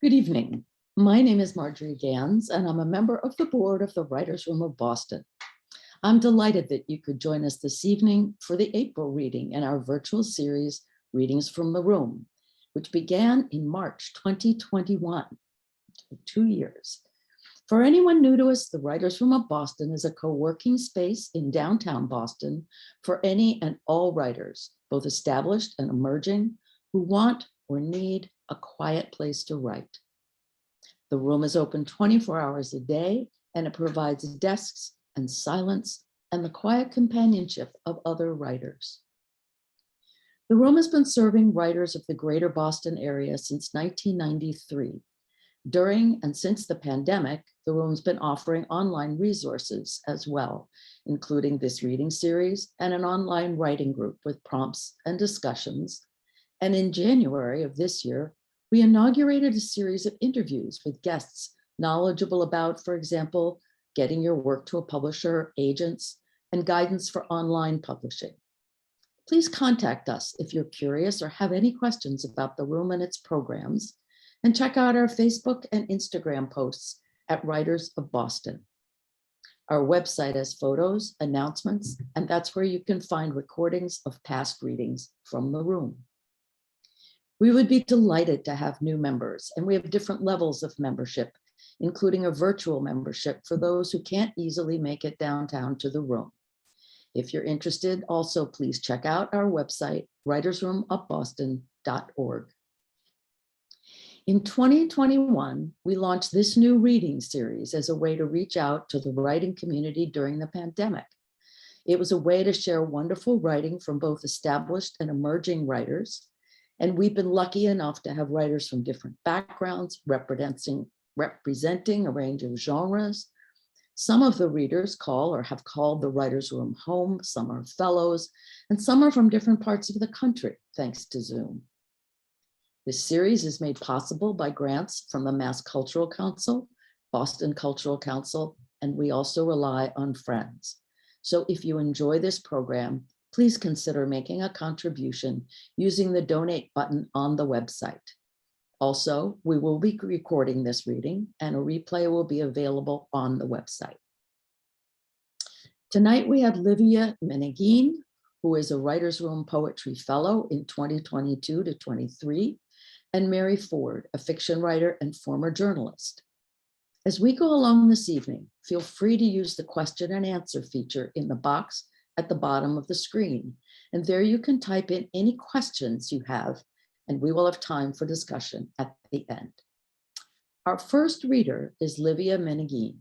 Good evening. My name is Marjorie Gans, and I'm a member of the board of the Writers' Room of Boston. I'm delighted that you could join us this evening for the April reading in our virtual series, Readings from the Room, which began in March 2021, 2 years. For anyone new to us, the Writers' Room of Boston is a co-working space in downtown Boston for any and all writers, both established and emerging, who want or need a quiet place to write. The room is open 24 hours a day, and it provides desks and silence and the quiet companionship of other writers. The room has been serving writers of the greater Boston area since 1993. During and since the pandemic, the room's been offering online resources as well, including this reading series and an online writing group with prompts and discussions. And in January of this year, we inaugurated a series of interviews with guests knowledgeable about, for example, getting your work to a publisher, agents, and guidance for online publishing. Please contact us if you're curious or have any questions about the room and its programs, and check out our Facebook and Instagram posts at Writers of Boston. Our website has photos, announcements, and that's where you can find recordings of past readings from the room. We would be delighted to have new members, and we have different levels of membership, including a virtual membership for those who can't easily make it downtown to the room. If you're interested, also please check out our website, writersroomofboston.org. In 2021, we launched this new reading series as a way to reach out to the writing community during the pandemic. It was a way to share wonderful writing from both established and emerging writers. And we've been lucky enough to have writers from different backgrounds representing a range of genres. Some of the readers call or have called the Writers' Room home, some are fellows, and some are from different parts of the country, thanks to Zoom. This series is made possible by grants from the Mass Cultural Council, Boston Cultural Council, and we also rely on friends. So if you enjoy this program, please consider making a contribution using the donate button on the website. Also, we will be recording this reading and a replay will be available on the website. Tonight we have Livia Meneghine, who is a Writers' Room Poetry Fellow in 2022 to 23, and Mary Ford, a fiction writer and former journalist. As we go along this evening, feel free to use the question and answer feature in the box at the bottom of the screen. And there you can type in any questions you have, and we will have time for discussion at the end. Our first reader is Livia Meneghine.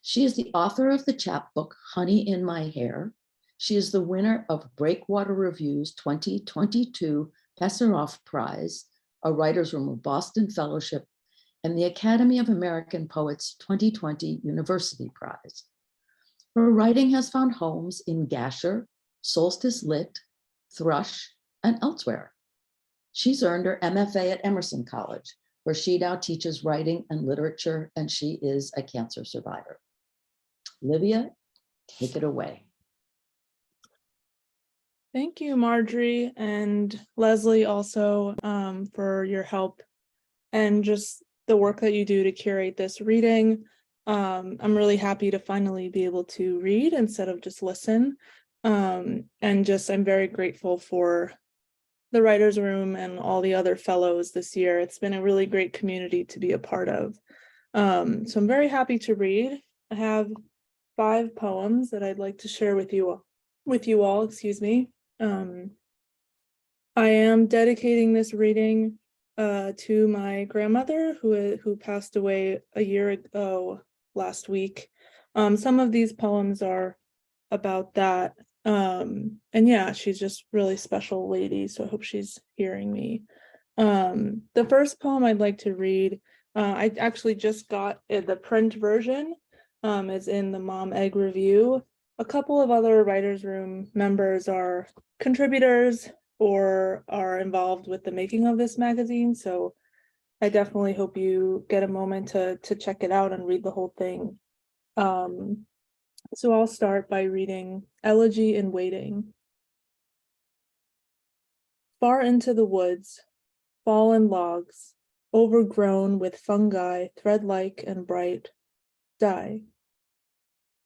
She is the author of the chapbook, Honey in My Hair. She is the winner of Breakwater Review's 2022 Pesaroff Prize, a Writers' Room of Boston Fellowship, and the Academy of American Poets 2020 University Prize. Her writing has found homes in Gasher, Solstice Lit, Thrush, and elsewhere. She's earned her MFA at Emerson College, where she now teaches writing and literature, and she is a cancer survivor. Livia, take it away. Thank you, Marjorie, and Leslie also for your help and just the work that you do to curate this reading. I'm really happy to finally be able to read instead of just listen. I'm very grateful for the Writers' Room and all the other fellows this year. It's been a really great community to be a part of. So I'm very happy to read. I have 5 poems that I'd like to share with you all, excuse me. I am dedicating this reading to my grandmother who passed away a year ago last week. Some of these poems are about that. And yeah, she's just really special lady, so I hope she's hearing me. The first poem I'd like to read, I actually just got the print version, is in the Mom Egg Review. A couple of other Writers' Room members are contributors or are involved with the making of this magazine, so I definitely hope you get a moment to check it out and read the whole thing. So I'll start by reading Elegy in Waiting. Far into the woods, fallen logs, overgrown with fungi, thread-like and bright, die.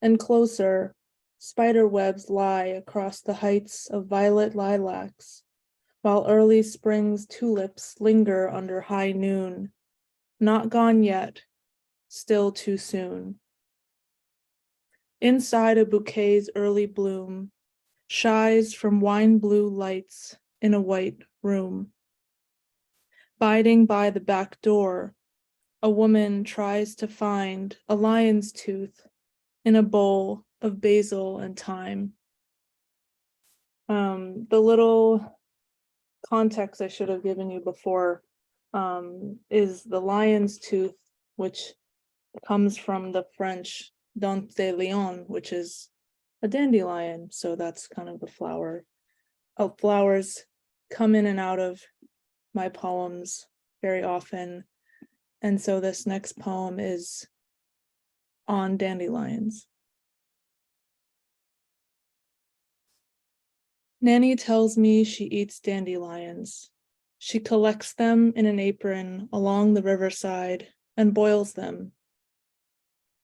And closer, spider webs lie across the heights of violet lilacs, while early spring's tulips linger under high noon, not gone yet, still too soon. Inside a bouquet's early bloom, shies from wine blue lights in a white room. Biding by the back door, a woman tries to find a lion's tooth in a bowl of basil and thyme. The little context I should have given you before is the lion's tooth, which comes from the French dent de lion, which is a dandelion. So that's kind of the flower. Oh, flowers come in and out of my poems very often. And so this next poem is on dandelions. Nanny tells me she eats dandelions. She collects them in an apron along the riverside and boils them.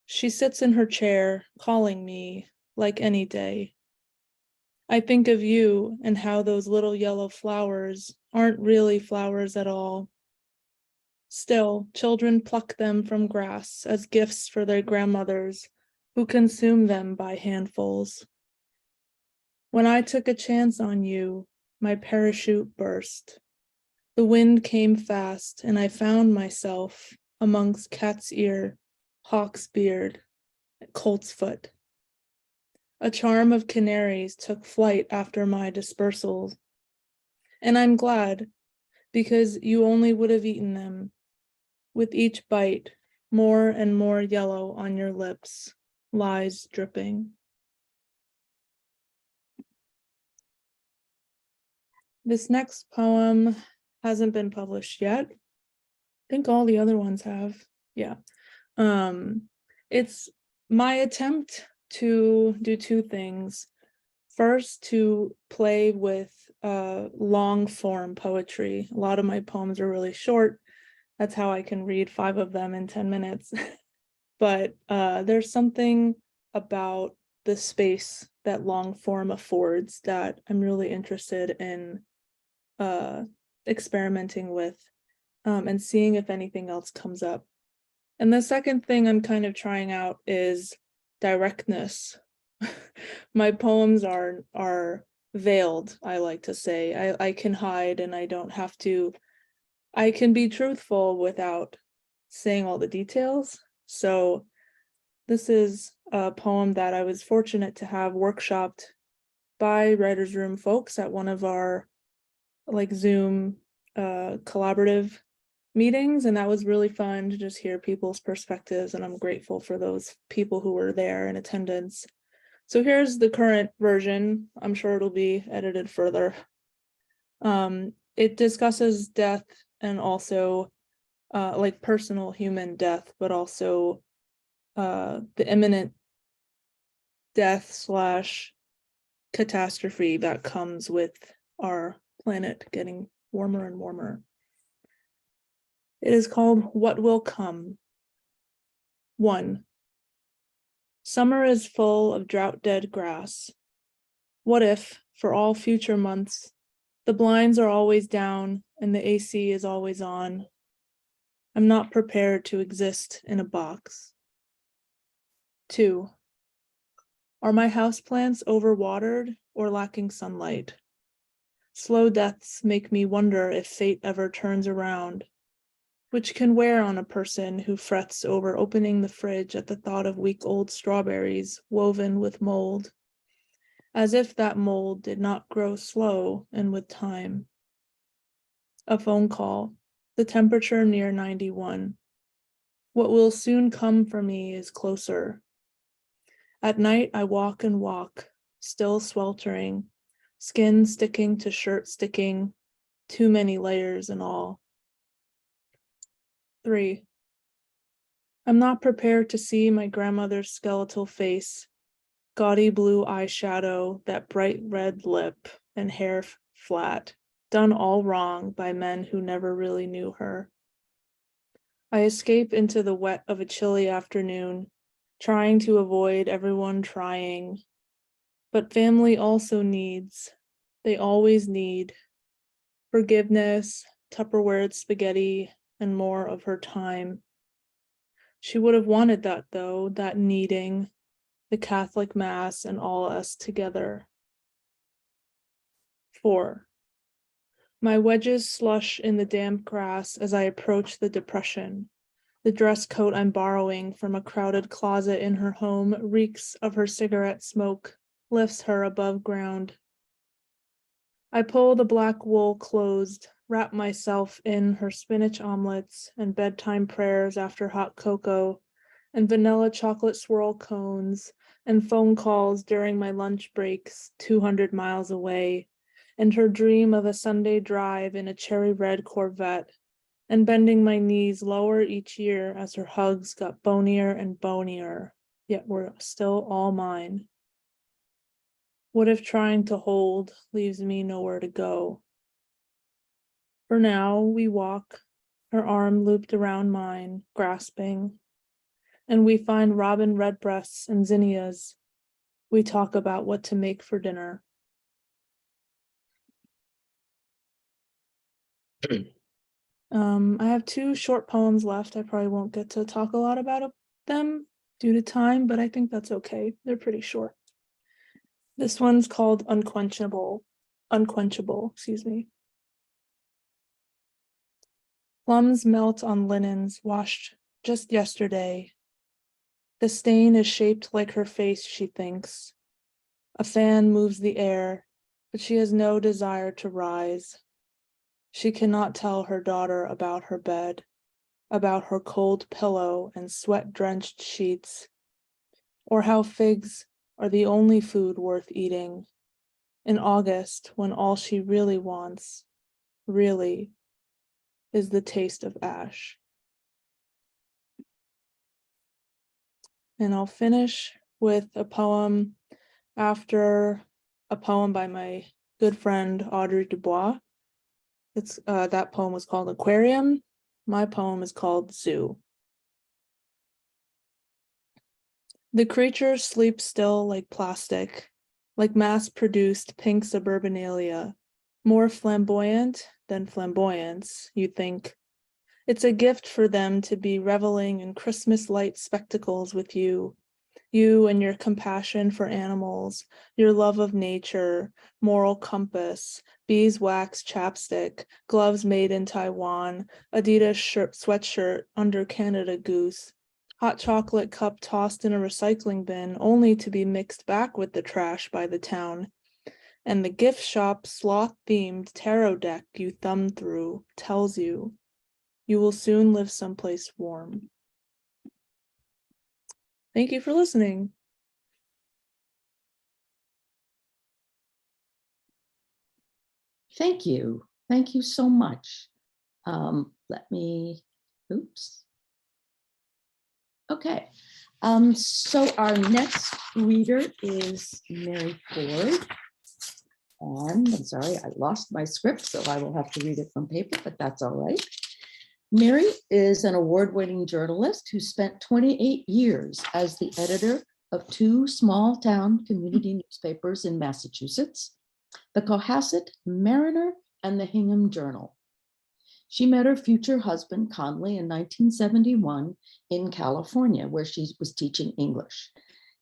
She sits in her chair, calling me like any day. I think of you and how those little yellow flowers aren't really flowers at all. Still, children pluck them from grass as gifts for their grandmothers, who consume them by handfuls. When I took a chance on you, my parachute burst. The wind came fast, and I found myself amongst cat's ear, hawk's beard, colt's foot. A charm of canaries took flight after my dispersal, and I'm glad, because you only would have eaten them. With each bite, more and more yellow on your lips, lies dripping. This next poem hasn't been published yet. I think all the other ones have. Yeah. It's my attempt to do two things. First, to play with long form poetry. A lot of my poems are really short. That's how I can read 5 of them in 10 minutes. But there's something about the space that long form affords that I'm really interested in experimenting with and seeing if anything else comes up. And the second thing I'm kind of trying out is directness. My poems are veiled, I like to say. I can hide and I don't have to. I can be truthful without saying all the details. So this is a poem that I was fortunate to have workshopped by Writers Room folks at one of our Zoom collaborative meetings, and that was really fun to just hear people's perspectives, and I'm grateful for those people who were there in attendance. So here's the current version. I'm sure it'll be edited further. It discusses death and also personal human death, but also the imminent death / catastrophe that comes with our planet getting warmer and warmer. It is called What Will Come. 1. Summer is full of drought-dead grass. What if, for all future months, the blinds are always down and the AC is always on? I'm not prepared to exist in a box. 2. Are my houseplants overwatered or lacking sunlight? Slow deaths make me wonder if fate ever turns around, which can wear on a person who frets over opening the fridge at the thought of week-old strawberries woven with mold, as if that mold did not grow slow and with time. A phone call, the temperature near 91. What will soon come for me is closer. At night, I walk and walk, still sweltering, skin sticking to shirt sticking, too many layers and all. 3. I'm not prepared to see my grandmother's skeletal face, gaudy blue eyeshadow, that bright red lip, and hair flat, done all wrong by men who never really knew her. I escape into the wet of a chilly afternoon, trying to avoid everyone trying. But family also needs, they always need, forgiveness, Tupperware spaghetti, and more of her time. She would have wanted that though, that needing, the Catholic Mass and all us together. 4. My wedges slush in the damp grass as I approach the depression. The dress coat I'm borrowing from a crowded closet in her home reeks of her cigarette smoke, lifts her above ground. I pull the black wool closed, wrap myself in her spinach omelets and bedtime prayers after hot cocoa, and vanilla chocolate swirl cones, and phone calls during my lunch breaks 200 miles away, and her dream of a Sunday drive in a cherry red Corvette, and bending my knees lower each year as her hugs got bonier and bonier, yet were still all mine. What if trying to hold leaves me nowhere to go? For now, we walk, her arm looped around mine, grasping, and we find robin redbreasts and zinnias. We talk about what to make for dinner. I have 2 short poems left. I probably won't get to talk a lot about them due to time, but I think that's okay. They're pretty short. This one's called Unquenchable, excuse me. Plums melt on linens washed just yesterday. The stain is shaped like her face, she thinks. A fan moves the air, but she has no desire to rise. She cannot tell her daughter about her bed, about her cold pillow and sweat-drenched sheets, or how figs are the only food worth eating in August when all she really wants, really, is the taste of ash. And I'll finish with a poem after a poem by my good friend Audrey Dubois. It's that poem was called Aquarium. My poem is called Zoo. The creatures sleep still like plastic, like mass-produced pink suburbanelia, more flamboyant than flamboyance, you think. It's a gift for them to be reveling in Christmas light spectacles with you and your compassion for animals, your love of nature, moral compass, beeswax chapstick, gloves made in Taiwan, Adidas sweatshirt under Canada Goose, hot chocolate cup tossed in a recycling bin only to be mixed back with the trash by the town, and the gift shop sloth-themed tarot deck you thumb through tells you will soon live someplace warm. Thank you for listening. Thank you. Thank you so much. Okay. So our next reader is Mary Ford. And I'm sorry, I lost my script, so I will have to read it from paper, but that's all right. Mary is an award-winning journalist who spent 28 years as the editor of 2 small-town community newspapers in Massachusetts, the Cohasset Mariner and the Hingham Journal. She met her future husband, Conley, in 1971 in California, where she was teaching English.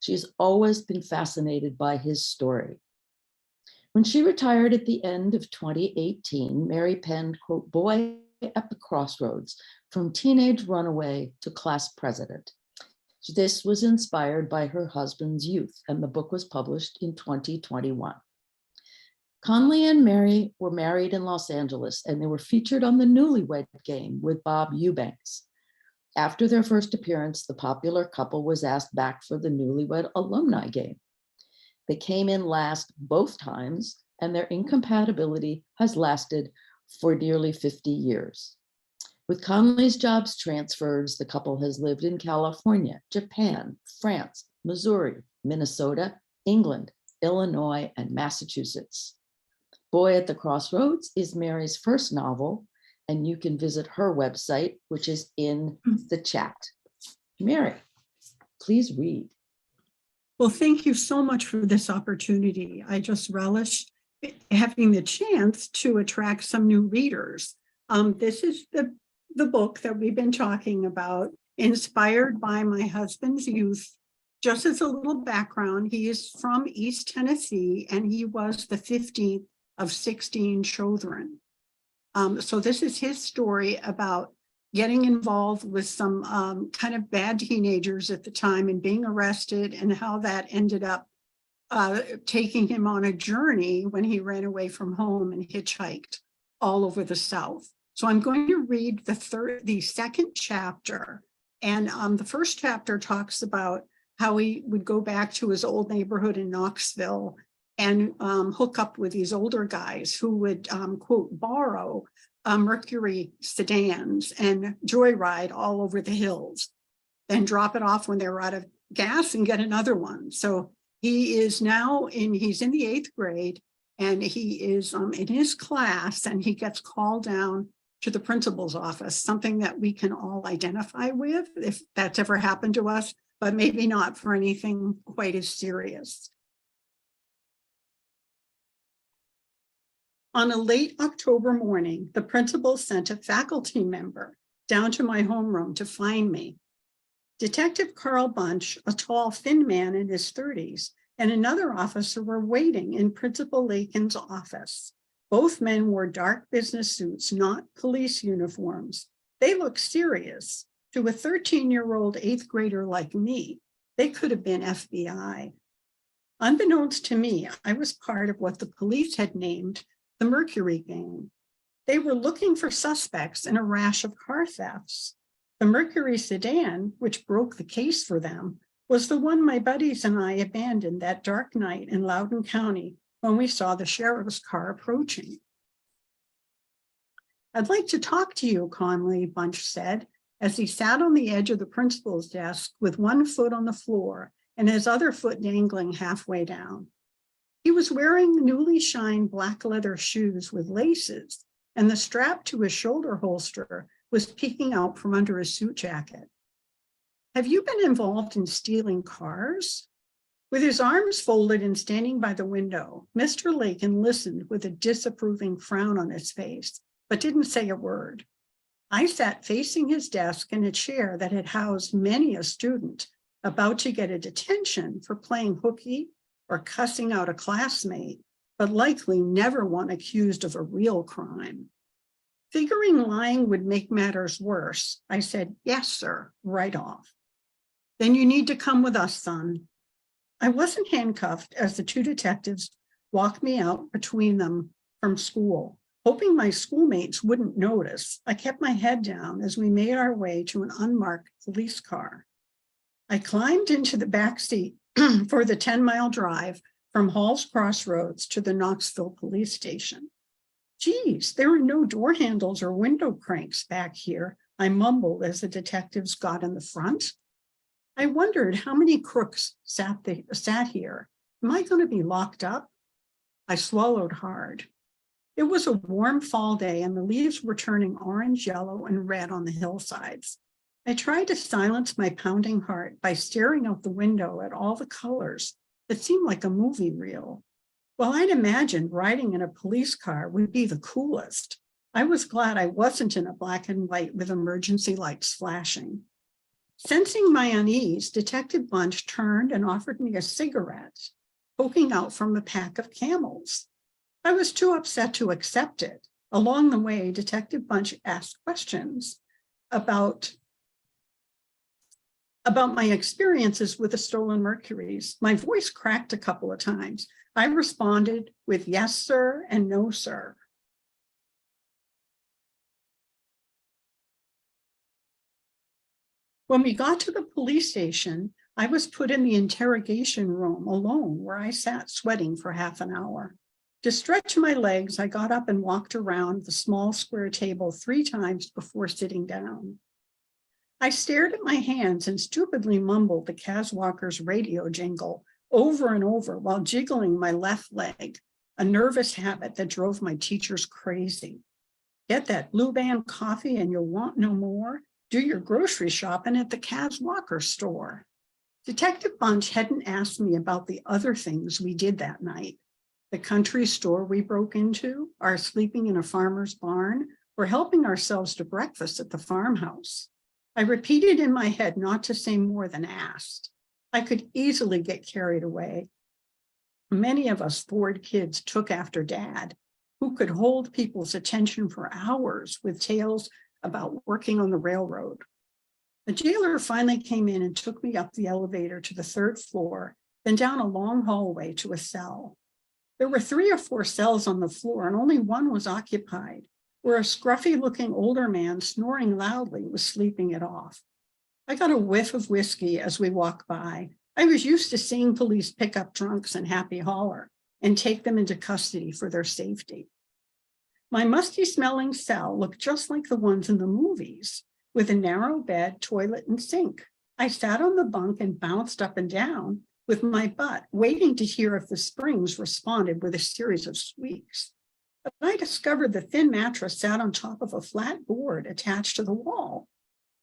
She's always been fascinated by his story. When she retired at the end of 2018, Mary penned, quote, "Boy at the Crossroads, from teenage runaway to class president." This was inspired by her husband's youth, and the book was published in 2021. Conley and Mary were married in Los Angeles, and they were featured on the Newlywed Game with Bob Eubanks. After their first appearance, the popular couple was asked back for the Newlywed Alumni Game. They came in last both times, and their incompatibility has lasted for nearly 50 years. With Conley's jobs transfers, the couple has lived in California, Japan, France, Missouri, Minnesota, England, Illinois, and Massachusetts. Boy at the Crossroads is Mary's first novel and you can visit her website, which is in the chat. Mary, please read. Well, thank you so much for this opportunity. I just relish having the chance to attract some new readers. This is the book that we've been talking about, inspired by my husband's youth. Just as a little background, he is from East Tennessee, and he was the 15th of 16 children. So this is his story about getting involved with some kind of bad teenagers at the time and being arrested, and how that ended up taking him on a journey when he ran away from home and hitchhiked all over the South. So I'm going to read the second chapter. And the first chapter talks about how he would go back to his old neighborhood in Knoxville and hook up with these older guys who would, quote, borrow Mercury sedans and joyride all over the hills, then drop it off when they were out of gas and get another one. So he is now he's in the 8th grade, and he is in his class, and he gets called down to the principal's office, something that we can all identify with if that's ever happened to us, but maybe not for anything quite as serious. On a late October morning, the principal sent a faculty member down to my homeroom to find me. Detective Carl Bunch, a tall, thin man in his 30s, and another officer were waiting in Principal Lakin's office. Both men wore dark business suits, not police uniforms. They looked serious. To a 13-year-old 8th grader like me, they could have been FBI. Unbeknownst to me, I was part of what the police had named the Mercury Gang. They were looking for suspects in a rash of car thefts. The Mercury sedan, which broke the case for them, was the one my buddies and I abandoned that dark night in Loudoun County when we saw the sheriff's car approaching. "I'd like to talk to you, Conley," Bunch said, as he sat on the edge of the principal's desk with one foot on the floor and his other foot dangling halfway down. He was wearing newly shined black leather shoes with laces, and the strap to his shoulder holster was peeking out from under his suit jacket. "Have you been involved in stealing cars?" With his arms folded and standing by the window, Mr. Lakin listened with a disapproving frown on his face, but didn't say a word. I sat facing his desk in a chair that had housed many a student about to get a detention for playing hooky or cussing out a classmate, but likely never one accused of a real crime. Figuring lying would make matters worse, I said, "Yes, sir," right off. "Then you need to come with us, son." I wasn't handcuffed as the two detectives walked me out between them from school. Hoping my schoolmates wouldn't notice, I kept my head down as we made our way to an unmarked police car. I climbed into the back seat for the 10-mile drive from Hall's Crossroads to the Knoxville police station. "Geez, there are no door handles or window cranks back here," I mumbled as the detectives got in the front. I wondered how many crooks sat here. Am I going to be locked up? I swallowed hard. It was a warm fall day, and the leaves were turning orange, yellow, and red on the hillsides. I tried to silence my pounding heart by staring out the window at all the colors that seemed like a movie reel. While I'd imagined riding in a police car would be the coolest, I was glad I wasn't in a black and white with emergency lights flashing. Sensing my unease, Detective Bunch turned and offered me a cigarette, poking out from a pack of Camels. I was too upset to accept it. Along the way, Detective Bunch asked questions about my experiences with the stolen Mercuries. My voice cracked a couple of times. I responded with "yes, sir," and "no, sir." When we got to the police station, I was put in the interrogation room alone, where I sat sweating for half an hour. To stretch my legs, I got up and walked around the small square table 3 times before sitting down. I stared at my hands and stupidly mumbled the Caswalker's radio jingle over and over while jiggling my left leg, a nervous habit that drove my teachers crazy. Get that Blue Band coffee and you'll want no more. Do your grocery shopping at the Kaz Walker store. Detective Bunch hadn't asked me about the other things we did that night. The country store we broke into, our sleeping in a farmer's barn, or helping ourselves to breakfast at the farmhouse. I repeated in my head not to say more than asked. I could easily get carried away. Many of us Ford kids took after Dad, who could hold people's attention for hours with tales about working on the railroad. The jailer finally came in and took me up the elevator to the 3rd floor, then down a long hallway to a cell. There were 3 or 4 cells on the floor, and only one was occupied, where a scruffy-looking older man snoring loudly was sleeping it off. I got a whiff of whiskey as we walked by. I was used to seeing police pick up drunks in Happy Holler and take them into custody for their safety. My musty-smelling cell looked just like the ones in the movies, with a narrow bed, toilet, and sink. I sat on the bunk and bounced up and down with my butt, waiting to hear if the springs responded with a series of squeaks. But I discovered the thin mattress sat on top of a flat board attached to the wall.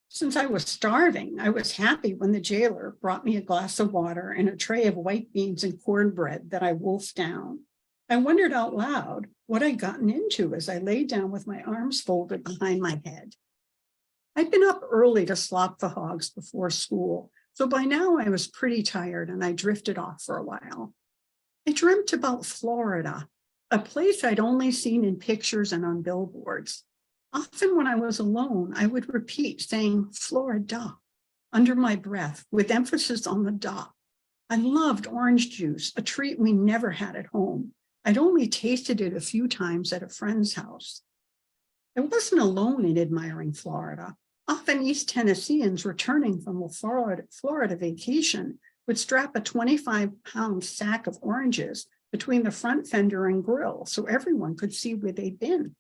Since I was starving, I was happy when the jailer brought me a glass of water and a tray of white beans and cornbread that I wolfed down. I wondered out loud what I'd gotten into as I lay down with my arms folded behind my head. I'd been up early to slop the hogs before school, so by now I was pretty tired and I drifted off for a while. I dreamt about Florida, a place I'd only seen in pictures and on billboards. Often when I was alone, I would repeat saying Florida under my breath with emphasis on the da. I loved orange juice, a treat we never had at home. I'd only tasted it a few times at a friend's house. I wasn't alone in admiring Florida. Often East Tennesseans returning from a Florida vacation would strap a 25-pound sack of oranges between the front fender and grill so everyone could see where they'd been.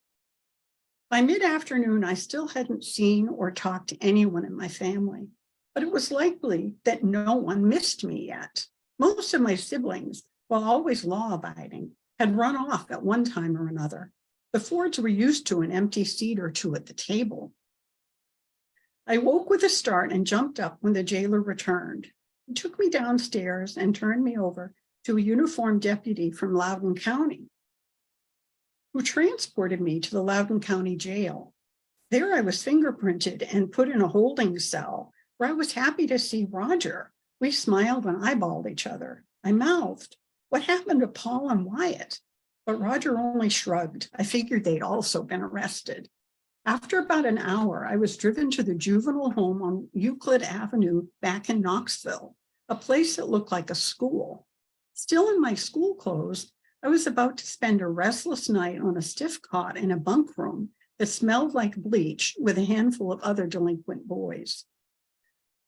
By mid-afternoon, I still hadn't seen or talked to anyone in my family, but it was likely that no one missed me yet. Most of my siblings, while always law-abiding, had run off at one time or another. The Fords were used to an empty seat or two at the table. I woke with a start and jumped up when the jailer returned. He took me downstairs and turned me over to a uniformed deputy from Loudoun County, who transported me to the Loudoun County Jail. There I was fingerprinted and put in a holding cell where I was happy to see Roger. We smiled and eyeballed each other. I mouthed, "What happened to Paul and Wyatt?" But Roger only shrugged. I figured they'd also been arrested. After about an hour, I was driven to the juvenile home on Euclid Avenue back in Knoxville, a place that looked like a school. Still in my school clothes, I was about to spend a restless night on a stiff cot in a bunk room that smelled like bleach with a handful of other delinquent boys.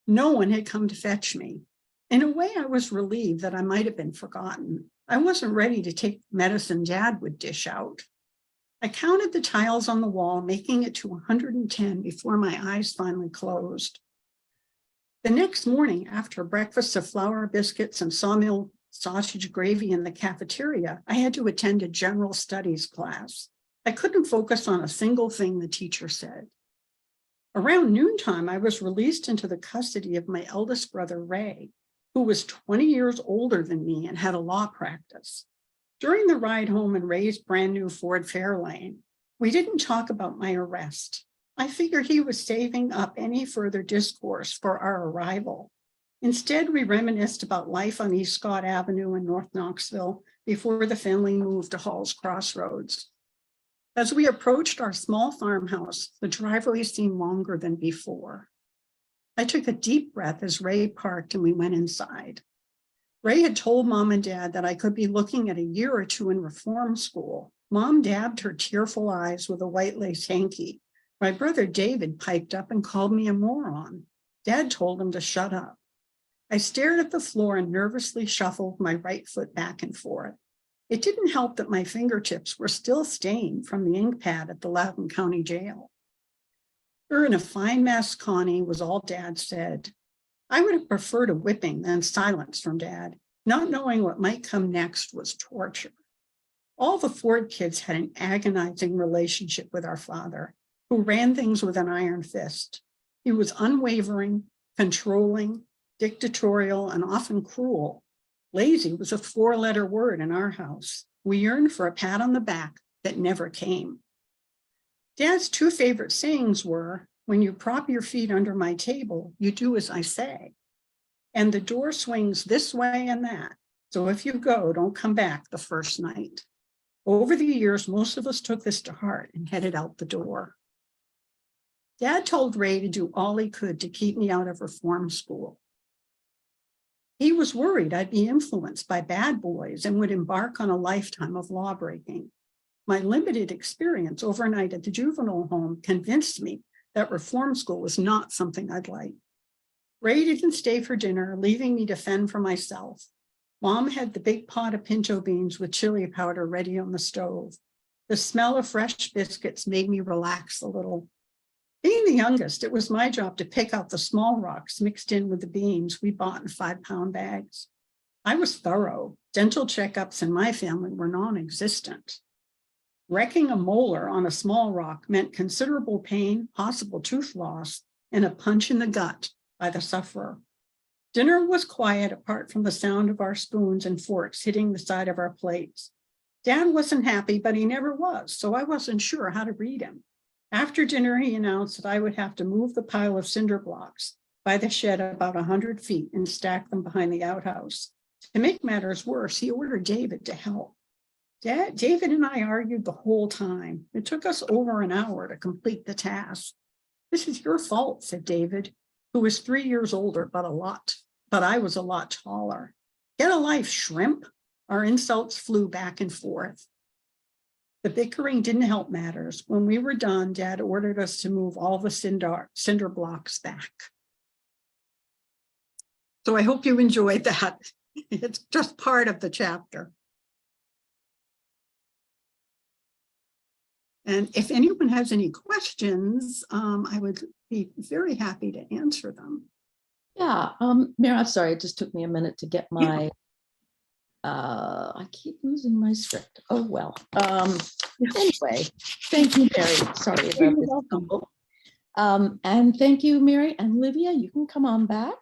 No one had come to fetch me. In a way, I was relieved that I might have been forgotten. I wasn't ready to take medicine Dad would dish out. I counted the tiles on the wall, making it to 110 before my eyes finally closed. The next morning, after a breakfast of flour biscuits and sawmill sausage gravy in the cafeteria, I had to attend a general studies class. I couldn't focus on a single thing the teacher said. Around noontime, I was released into the custody of my eldest brother, Ray, who was 20 years older than me and had a law practice. During the ride home in Ray's brand new Ford Fairlane, we didn't talk about my arrest. I figured he was saving up any further discourse for our arrival. Instead, we reminisced about life on East Scott Avenue in North Knoxville before the family moved to Hall's Crossroads. As we approached our small farmhouse, the driveway seemed longer than before. I took a deep breath as Ray parked and we went inside. Ray had told Mom and Dad that I could be looking at a year or two in reform school. Mom dabbed her tearful eyes with a white lace hanky. My brother David piped up and called me a moron. Dad told him to shut up. I stared at the floor and nervously shuffled my right foot back and forth. It didn't help that my fingertips were still stained from the ink pad at the Loudoun County Jail. "You're in a fine mess, Connie," was all Dad said. I would have preferred a whipping than silence from Dad. Not knowing what might come next was torture. All the Ford kids had an agonizing relationship with our father, who ran things with an iron fist. He was unwavering, controlling, dictatorial, and often cruel. Lazy was a four-letter word in our house. We yearned for a pat on the back that never came. Dad's two favorite sayings were, "When you prop your feet under my table, you do as I say. And the door swings this way and that. So if you go, don't come back the first night." Over the years, most of us took this to heart and headed out the door. Dad told Ray to do all he could to keep me out of reform school. He was worried I'd be influenced by bad boys and would embark on a lifetime of lawbreaking. My limited experience overnight at the juvenile home convinced me that reform school was not something I'd like. Ray didn't stay for dinner, leaving me to fend for myself. Mom had the big pot of pinto beans with chili powder ready on the stove. The smell of fresh biscuits made me relax a little. Being the youngest, it was my job to pick out the small rocks mixed in with the beans we bought in 5-pound bags. I was thorough. Dental checkups in my family were non-existent. Wrecking a molar on a small rock meant considerable pain, possible tooth loss, and a punch in the gut by the sufferer. Dinner was quiet apart from the sound of our spoons and forks hitting the side of our plates. Dad wasn't happy, but he never was, so I wasn't sure how to read him. After dinner, he announced that I would have to move the pile of cinder blocks by the shed about 100 feet and stack them behind the outhouse. To make matters worse, he ordered David to help. David and I argued the whole time. It took us over an hour to complete the task. "This is your fault," said David, who was 3 years older, but I was a lot taller. "Get a life, shrimp." Our insults flew back and forth. The bickering didn't help matters. When we were done, Dad ordered us to move all the cinder blocks back. So I hope you enjoyed that. It's just part of the chapter. And if anyone has any questions, I would be very happy to answer them. Yeah, Mary, I'm sorry, it just took me a minute to get my, I keep losing my script. Oh, well. Anyway, thank you, Mary. Sorry about You're this. welcome. And thank you, Mary and Livia. You can come on back.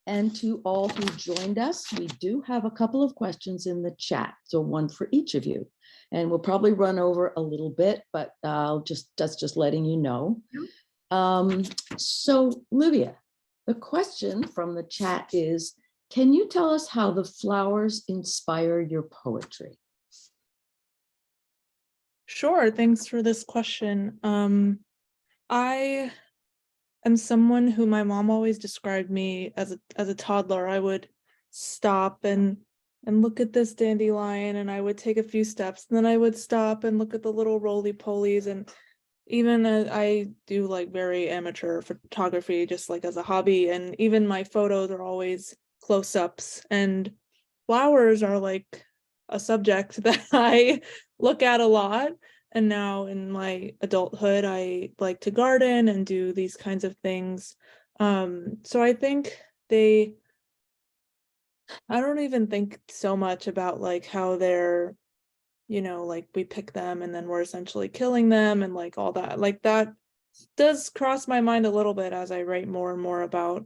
And to all who joined us, we do have a couple of questions in the chat, so one for each of you. And we'll probably run over a little bit, but that's just letting you know. So Livia, the question from the chat is, can you tell us how the flowers inspire your poetry? Sure, thanks for this question. I am someone who my mom always described me as a toddler. I would stop and look at this dandelion, and I would take a few steps, and then I would stop and look at the little roly-polies. And even I do like very amateur photography, just like as a hobby, and even my photos are always close-ups, and flowers are like a subject that I look at a lot. And now in my adulthood, I like to garden and do these kinds of things. So I think I don't even think so much about like how they're, like we pick them and then we're essentially killing them and like all that. Like that does cross my mind a little bit as I write more and more about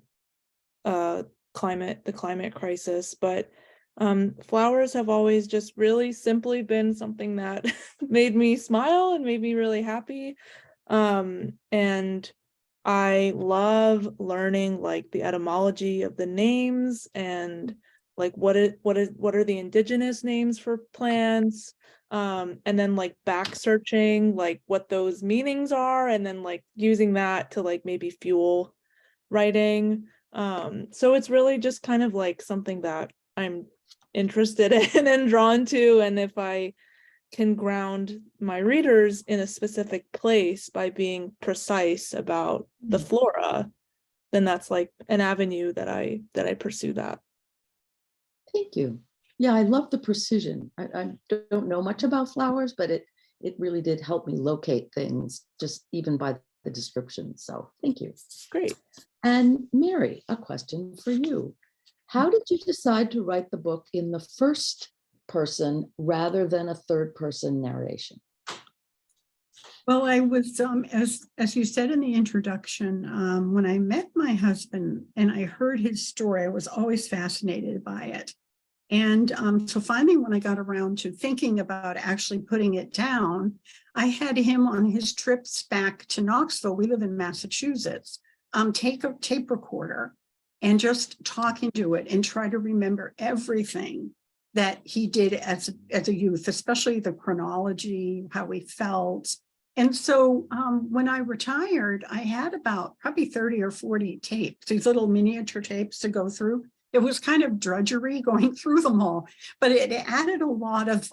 the climate crisis. But flowers have always just really simply been something that made me smile and made me really happy. And I love learning like the etymology of the names and like what are the indigenous names for plants, and then like back searching like what those meanings are, and then like using that to like maybe fuel writing. So it's really just kind of like something that I'm interested in and drawn to, and if I can ground my readers in a specific place by being precise about the flora, then that's like an avenue that I pursue that. Thank you. Yeah, I love the precision. I don't know much about flowers, but it really did help me locate things just even by the description. So thank you. Great. And Mary, a question for you. How did you decide to write the book in the first person rather than a third person narration? Well, I was, as you said in the introduction, when I met my husband and I heard his story, I was always fascinated by it. And so finally, when I got around to thinking about actually putting it down, I had him on his trips back to Knoxville. We live in Massachusetts. Take a tape recorder and just talk into it and try to remember everything that he did as a youth, especially the chronology, how he felt. And so when I retired, I had about probably 30 or 40 tapes, these little miniature tapes to go through. It was kind of drudgery going through them all, but it added a lot of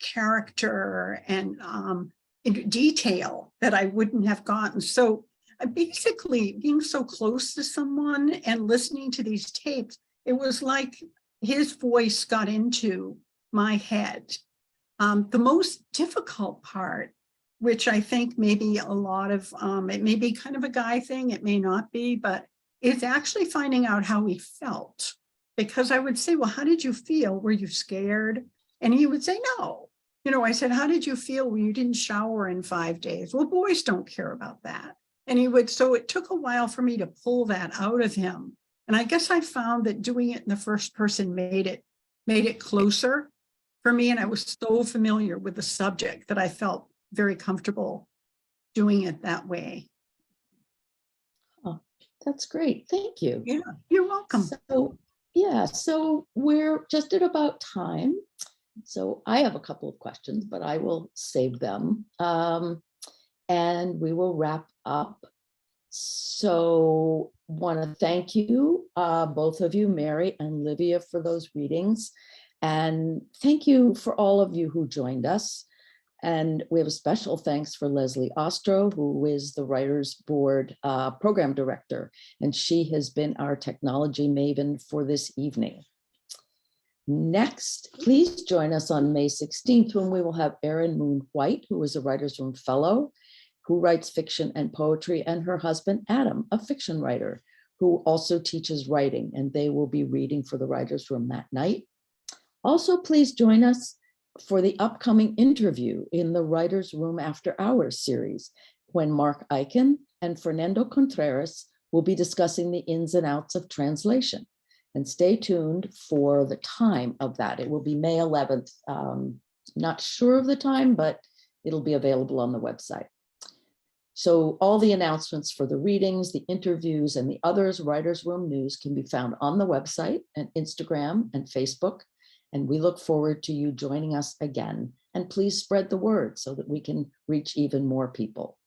character and detail that I wouldn't have gotten. So basically being so close to someone and listening to these tapes, it was like his voice got into my head. The most difficult part, which I think maybe a lot of, it may be kind of a guy thing, it may not be, but it's actually finding out how he felt. Because I would say, well, how did you feel? Were you scared? And he would say, no. I said, how did you feel when you didn't shower in 5 days? Well, boys don't care about that. And he would, so it took a while for me to pull that out of him. And I guess I found that doing it in the first person made it closer for me. And I was so familiar with the subject that I felt very comfortable doing it that way. Oh, that's great. Thank you. Yeah, you're welcome. So we're just at about time. So I have a couple of questions, but I will save them. And we will wrap up. So want to thank you, both of you, Mary and Livia, for those readings. And thank you for all of you who joined us. And we have a special thanks for Leslie Ostro, who is the Writers Board Program Director, and she has been our technology maven for this evening. Next, please join us on May 16th, when we will have Erin Moon White, who is a Writers Room Fellow, who writes fiction and poetry, and her husband, Adam, a fiction writer, who also teaches writing, and they will be reading for the Writers Room that night. Also, please join us for the upcoming interview in the Writers Room After Hours series, when Mark Eichen and Fernando Contreras will be discussing the ins and outs of translation. And stay tuned for the time of that. It will be May 11th. Not sure of the time, but it'll be available on the website. So all the announcements for the readings, the interviews, and the others Writers Room news can be found on the website and Instagram and Facebook. And we look forward to you joining us again. And please spread the word so that we can reach even more people.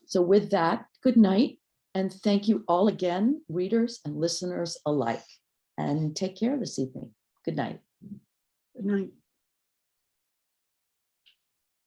So with that, good night. And thank you all again, readers and listeners alike. And take care this evening. Good night. Good night.